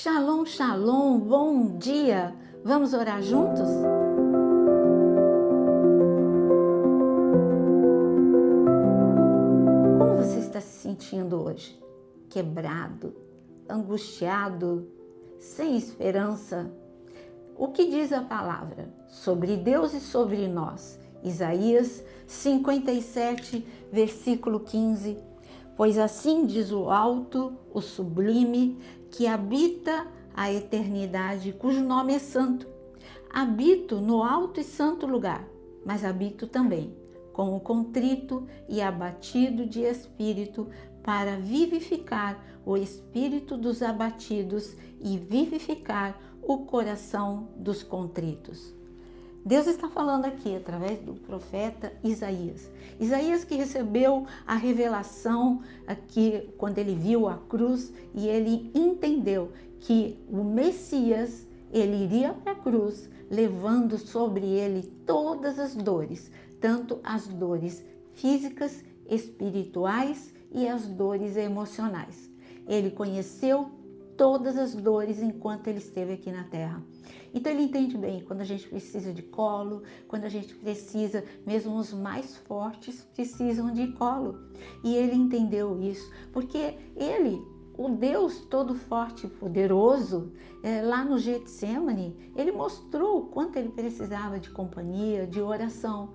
Shalom, shalom, bom dia! Vamos orar juntos? Como você está se sentindo hoje? Quebrado, angustiado, sem esperança? O que diz a palavra sobre Deus e sobre nós? Isaías 57, versículo 15. Pois assim diz o alto, o sublime, que habita a eternidade, cujo nome é santo. Habito no alto e santo lugar, mas habito também com o contrito e abatido de espírito, para vivificar o espírito dos abatidos e vivificar o coração dos contritos. Deus está falando aqui através do profeta Isaías. Isaías que recebeu a revelação aqui quando ele viu a cruz e ele entendeu que o Messias, ele iria para a cruz levando sobre ele todas as dores, tanto as dores físicas, espirituais e as dores emocionais. Ele conheceu todas as dores enquanto ele esteve aqui na terra. Então ele entende bem quando a gente precisa de colo, quando a gente precisa, mesmo os mais fortes precisam de colo. E ele entendeu isso, porque ele, o Deus todo forte e poderoso, lá no Getsemane, ele mostrou o quanto ele precisava de companhia, de oração.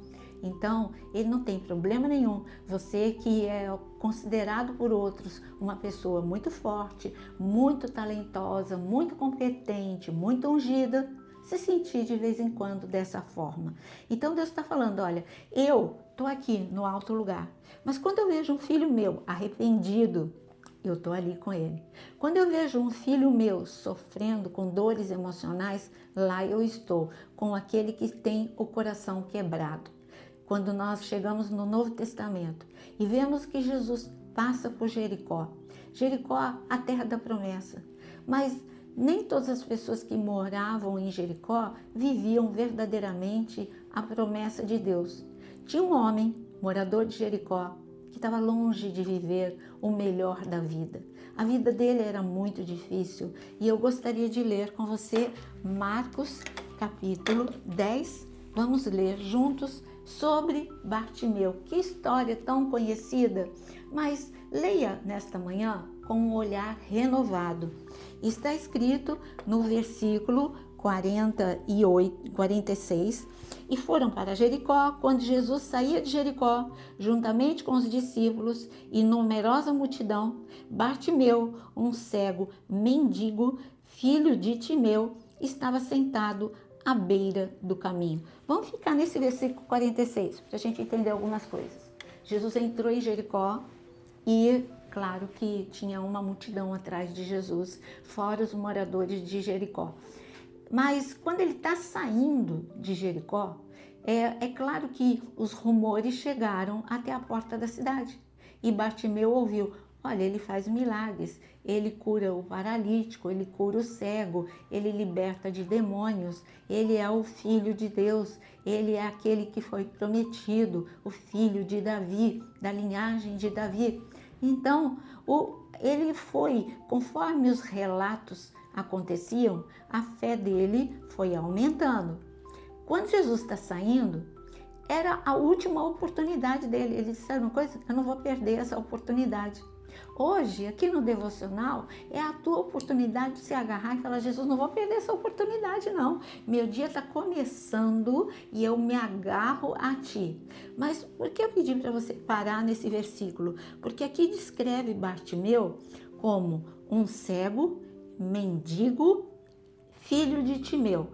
Então, ele não tem problema nenhum. Você que é considerado por outros uma pessoa muito forte, muito talentosa, muito competente, muito ungida, se sentir de vez em quando dessa forma. Então, Deus está falando, olha, eu estou aqui no alto lugar, mas quando eu vejo um filho meu arrependido, eu estou ali com ele. Quando eu vejo um filho meu sofrendo com dores emocionais, lá eu estou, com aquele que tem o coração quebrado. Quando nós chegamos no Novo Testamento e vemos que Jesus passa por Jericó. Jericó, a terra da promessa. Mas nem todas as pessoas que moravam em Jericó viviam verdadeiramente a promessa de Deus. Tinha um homem, morador de Jericó, que estava longe de viver o melhor da vida. A vida dele era muito difícil e eu gostaria de ler com você Marcos capítulo 10. Vamos ler juntos sobre Bartimeu. Que história tão conhecida, mas leia nesta manhã com um olhar renovado. Está escrito no versículo 46, e foram para Jericó. Quando Jesus saía de Jericó, juntamente com os discípulos e numerosa multidão, Bartimeu, um cego mendigo, filho de Timeu, estava sentado à beira do caminho. Vamos ficar nesse versículo 46 para a gente entender algumas coisas. Jesus entrou em Jericó e, claro que tinha uma multidão atrás de Jesus, fora os moradores de Jericó. Mas quando ele está saindo de Jericó, é claro que os rumores chegaram até a porta da cidade. E Bartimeu ouviu, olha, ele faz milagres, ele cura o paralítico, ele cura o cego, ele liberta de demônios, ele é o Filho de Deus, ele é aquele que foi prometido, o filho de Davi, da linhagem de Davi. Então, ele foi, conforme os relatos aconteciam, a fé dele foi aumentando. Quando Jesus está saindo, era a última oportunidade dele. Ele disse, sabe uma coisa? Eu não vou perder essa oportunidade. Hoje, aqui no devocional, é a tua oportunidade de se agarrar e falar, Jesus, não vou perder essa oportunidade não. Meu dia está começando e eu me agarro a ti. Mas por que eu pedi para você parar nesse versículo? Porque aqui descreve Bartimeu como um cego, mendigo, filho de Timeu.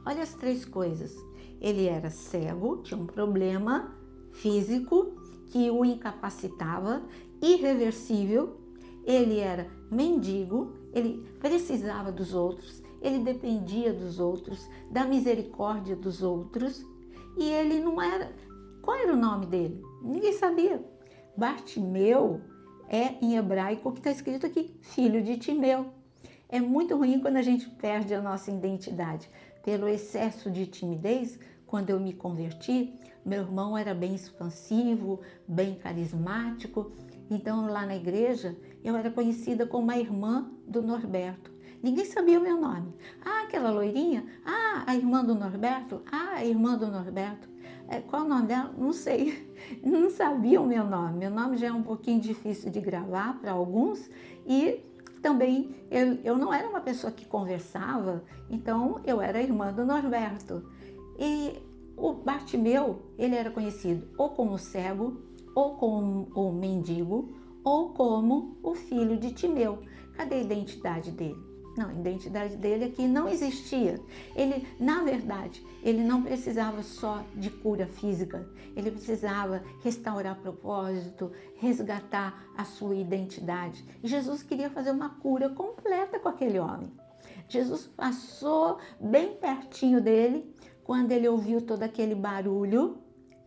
Olha as três coisas. Ele era cego, tinha um problema físico que o incapacitava, irreversível. Ele era mendigo, ele precisava dos outros, ele dependia dos outros, da misericórdia dos outros. E ele não era... Qual era o nome dele? Ninguém sabia. Bartimeu é em hebraico o que está escrito aqui, filho de Timeu. É muito ruim quando a gente perde a nossa identidade. Pelo excesso de timidez, quando eu me converti, meu irmão era bem expansivo, bem carismático. Então, lá na igreja, eu era conhecida como a irmã do Norberto. Ninguém sabia o meu nome. Ah, aquela loirinha? Ah, a irmã do Norberto? Ah, a irmã do Norberto. Qual o nome dela? Não sei. Não sabia o meu nome. Meu nome já é um pouquinho difícil de gravar para alguns e também eu não era uma pessoa que conversava, então eu era a irmã do Norberto. E o Bartimeu, ele era conhecido ou como cego, ou como o mendigo, ou como o filho de Timeu. Cadê a identidade dele? Não, a identidade dele aqui não existia. Ele, na verdade, ele não precisava só de cura física. Ele precisava restaurar propósito, resgatar a sua identidade. E Jesus queria fazer uma cura completa com aquele homem. Jesus passou bem pertinho dele quando ele ouviu todo aquele barulho.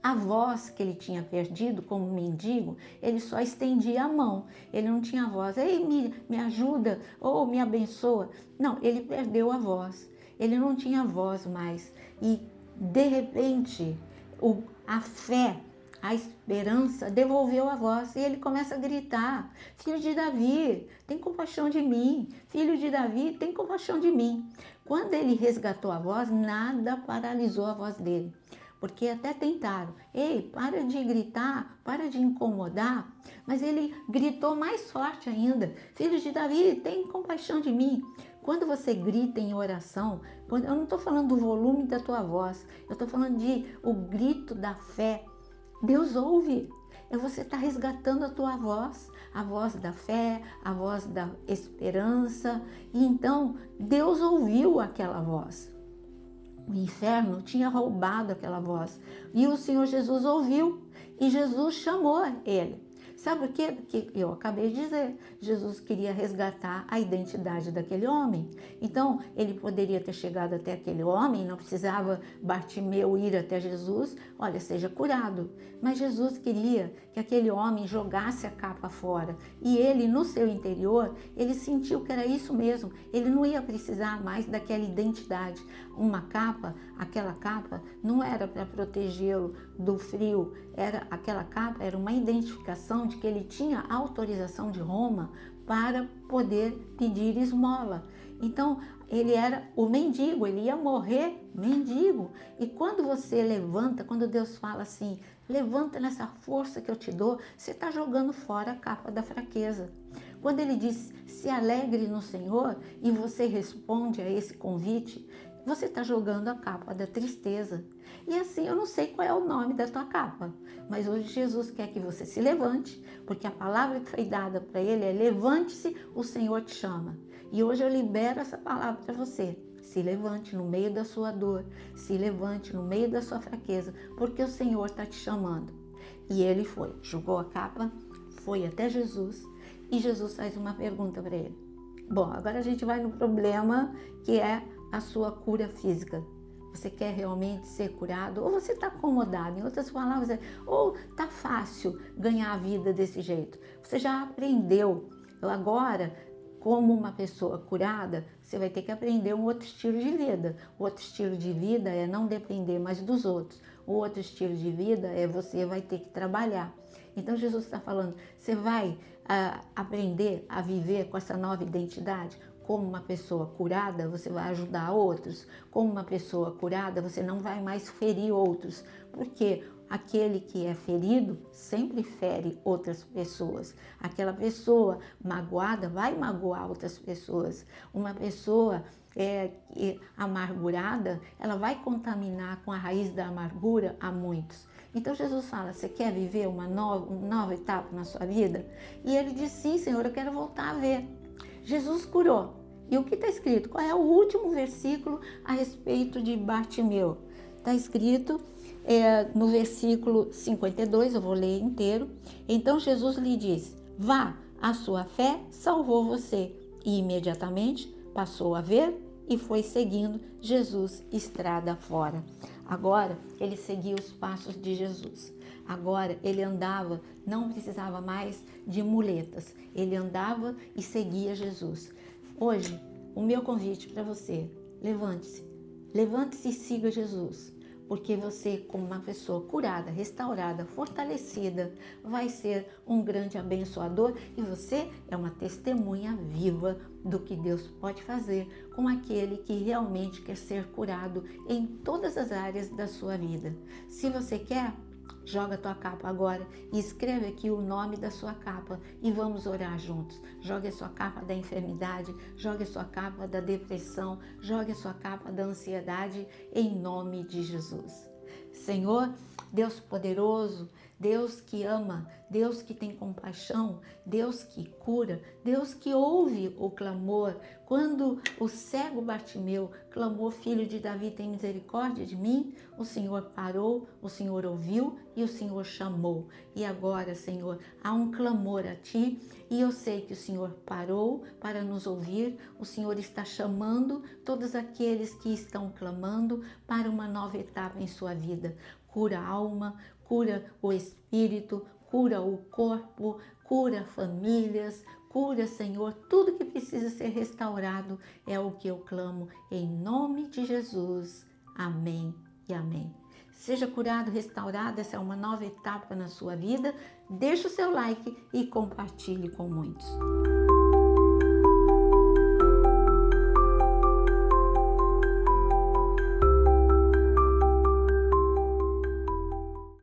A voz que ele tinha perdido como mendigo, ele só estendia a mão. Ele não tinha voz. Ei, me ajuda ou me abençoa. Não, ele perdeu a voz. Ele não tinha voz mais. E, de repente, a fé, a esperança devolveu a voz. E ele começa a gritar: Filho de Davi, tem compaixão de mim. Filho de Davi, tem compaixão de mim. Quando ele resgatou a voz, nada paralisou a voz dele. Porque até tentaram, ei, para de gritar, para de incomodar, mas ele gritou mais forte ainda: Filho de Davi, tem compaixão de mim. Quando você grita em oração, eu não estou falando do volume da tua voz, eu estou falando de o grito da fé. Deus ouve, você está resgatando a tua voz, a voz da fé, a voz da esperança, e então Deus ouviu aquela voz. O inferno tinha roubado aquela voz e o Senhor Jesus ouviu e Jesus chamou ele. Sabe por quê? Porque eu acabei de dizer, Jesus queria resgatar a identidade daquele homem. Então, ele poderia ter chegado até aquele homem, não precisava Bartimeu ir até Jesus, olha, seja curado. Mas Jesus queria que aquele homem jogasse a capa fora. E ele, no seu interior, ele sentiu que era isso mesmo. Ele não ia precisar mais daquela identidade. Uma capa, aquela capa, não era para protegê-lo do frio. Aquela capa era uma identificação de que ele tinha autorização de Roma para poder pedir esmola. Então, ele era o mendigo, ele ia morrer mendigo. E quando você levanta, quando Deus fala assim, levanta nessa força que eu te dou, você está jogando fora a capa da fraqueza. Quando ele diz, se alegre no Senhor, e você responde a esse convite, você está jogando a capa da tristeza. E assim, eu não sei qual é o nome da tua capa, mas hoje Jesus quer que você se levante, porque a palavra que foi dada para ele é: levante-se, o Senhor te chama. E hoje eu libero essa palavra para você. Se levante no meio da sua dor, se levante no meio da sua fraqueza, porque o Senhor está te chamando. E ele foi, jogou a capa, foi até Jesus, e Jesus faz uma pergunta para ele. Bom, agora a gente vai no problema que é a sua cura física. Você quer realmente ser curado? Ou você está acomodado? Em outras palavras, ou está fácil ganhar a vida desse jeito? Você já aprendeu. Agora, como uma pessoa curada, você vai ter que aprender um outro estilo de vida. O outro estilo de vida é não depender mais dos outros. O outro estilo de vida é você vai ter que trabalhar. Então Jesus está falando, você vai aprender a viver com essa nova identidade? Como uma pessoa curada, você vai ajudar outros. Como uma pessoa curada, você não vai mais ferir outros. Porque aquele que é ferido sempre fere outras pessoas. Aquela pessoa magoada vai magoar outras pessoas. Uma pessoa amargurada, ela vai contaminar com a raiz da amargura a muitos. Então Jesus fala, você quer viver uma nova etapa na sua vida? E ele diz, sim, Senhor, eu quero voltar a ver. Jesus curou. E o que está escrito? Qual é o último versículo a respeito de Bartimeu? Está escrito no versículo 52, eu vou ler inteiro. Então Jesus lhe diz, vá, a sua fé salvou você. E imediatamente passou a ver e foi seguindo Jesus estrada fora. Agora ele seguia os passos de Jesus. Agora ele andava, não precisava mais de muletas. Ele andava e seguia Jesus. Hoje, o meu convite para você, levante-se e siga Jesus. porque você, como uma pessoa curada, restaurada, fortalecida, vai ser um grande abençoador e você é uma testemunha viva do que Deus pode fazer com aquele que realmente quer ser curado em todas as áreas da sua vida. Se você quer, joga a tua capa agora e escreve aqui o nome da sua capa e vamos orar juntos. Jogue a sua capa da enfermidade, jogue a sua capa da depressão, jogue a sua capa da ansiedade em nome de Jesus. Senhor, Deus poderoso, Deus que ama, Deus que tem compaixão, Deus que cura, Deus que ouve o clamor. Quando o cego Bartimeu clamou, filho de Davi, tem misericórdia de mim, o Senhor parou, o Senhor ouviu e o Senhor chamou. E agora, Senhor, há um clamor a Ti e eu sei que o Senhor parou para nos ouvir, o Senhor está chamando todos aqueles que estão clamando para uma nova etapa em sua vida. Cura a alma, cura o espírito, cura o corpo, cura famílias, cura, Senhor, tudo que precisa ser restaurado é o que eu clamo em nome de Jesus. Amém e amém. Seja curado, restaurado, essa é uma nova etapa na sua vida. Deixe o seu like e compartilhe com muitos.